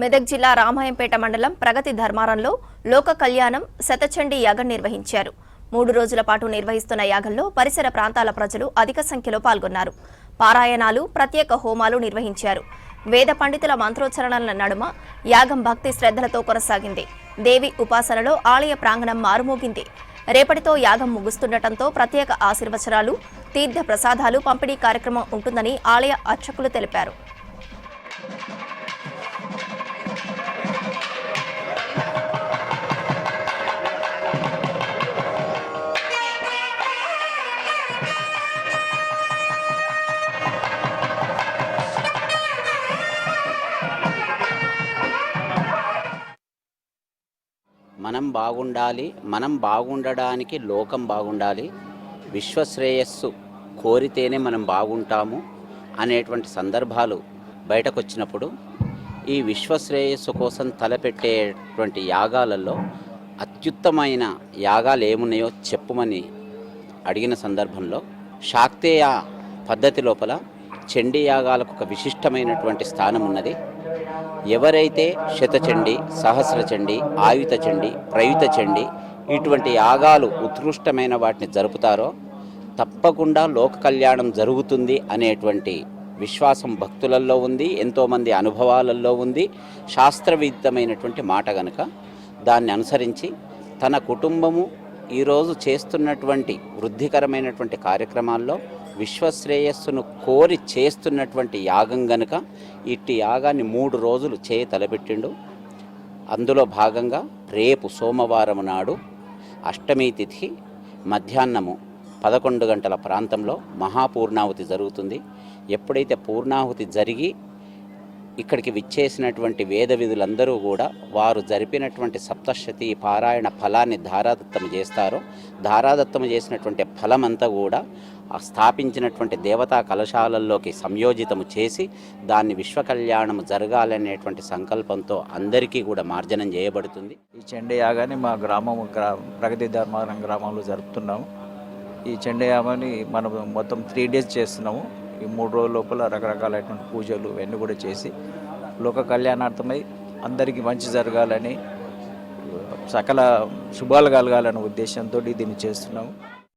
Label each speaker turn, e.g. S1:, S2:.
S1: మెదక్ జిల్లా రామాయంపేట మండలం ప్రగతి ధర్మారంలో లోక కళ్యాణం శతచండీ యాగం నిర్వహించారు. 3 రోజుల పాటు నిర్వహిస్తున్న యాగంలో పరిసర ప్రాంతాల ప్రజలు అధిక సంఖ్యలో పాల్గొన్నారు. పారాయణాలు, ప్రత్యేక హోమాలు నిర్వహించారు. వేద పండితుల మంత్రోచ్చరణల నడుమ యాగం భక్తి శ్రద్ధలతో కొనసాగింది. దేవి ఉపాసనలో ఆలయ ప్రాంగణం మారుమోగింది. రేపటితో యాగం ముగుస్తుండటంతో ప్రత్యేక ఆశీర్వచనాలు, తీర్థ ప్రసాదాలు పంపిణీ కార్యక్రమం ఉంటుందని ఆలయ అర్చకులు తెలిపారు.
S2: మనం బాగుండాలి, మనం బాగుండడానికి లోకం బాగుండాలి, విశ్వశ్రేయస్సు కోరితేనే మనం బాగుంటాము అనేటువంటి సందర్భాలు బయటకు వచ్చినప్పుడు ఈ విశ్వశ్రేయస్సు కోసం తలపెట్టేటువంటి యాగాలలో అత్యుత్తమైన యాగాలు ఏమున్నాయో చెప్పుమని అడిగిన సందర్భంలో శాక్తేయ పద్ధతి లోపల చండీ యాగాలకు ఒక విశిష్టమైనటువంటి స్థానం ఉన్నది. ఎవరైతే శతచండి, సహస్రచండి, ఆయుత చండి, ప్రయుత చండి ఇటువంటి యాగాలు ఉత్కృష్టమైన వాటిని జరుపుతారో తప్పకుండా లోక కళ్యాణం జరుగుతుంది అనేటువంటి విశ్వాసం భక్తులలో ఉంది, ఎంతోమంది అనుభవాలలో ఉంది. శాస్త్రవిదితమైనటువంటి మాట గనుక దాన్ని అనుసరించి తన కుటుంబము ఈరోజు చేస్తున్నటువంటి వృద్ధికరమైనటువంటి కార్యక్రమాల్లో విశ్వశ్రేయస్సును కోరి చేస్తున్నటువంటి యాగం గనుక ఇట్టి యాగాన్ని 3 రోజులు తలపెట్టిండు. అందులో భాగంగా రేపు సోమవారం నాడు అష్టమి తిథి మధ్యాహ్నము 11 గంటల ప్రాంతంలో మహాపూర్ణాహుతి జరుగుతుంది. ఎప్పుడైతే పూర్ణాహుతి జరిగి ఇక్కడికి విచ్చేసినటువంటి వేద విధులందరూ కూడా వారు జరిపినటువంటి సప్తశతి పారాయణ ఫలాన్ని ధారాదత్తము చేస్తారో ధారాదత్తము చేసినటువంటి ఫలమంతా కూడా స్థాపించినటువంటి దేవతా కలశాలల్లోకి సంయోజితము చేసి దాన్ని విశ్వకళ్యాణం జరగాలనేటువంటి సంకల్పంతో అందరికీ కూడా మార్జనం చేయబడుతుంది.
S3: ఈ చండీ యాగాన్ని మా ప్రగతి ధర్మారం గ్రామంలో జరుపుతున్నాము. ఈ చండీ యాగాన్ని మనం మొత్తం 3 days చేస్తున్నాము. ఈ 3 రోజుల లోపల రకరకాలైనటువంటి పూజలు ఇవన్నీ కూడా చేసి లోక కళ్యాణార్థమై అందరికీ మంచి జరగాలని, సకల శుభాలు కలగాలనే ఉద్దేశంతో దీన్ని చేస్తున్నాము.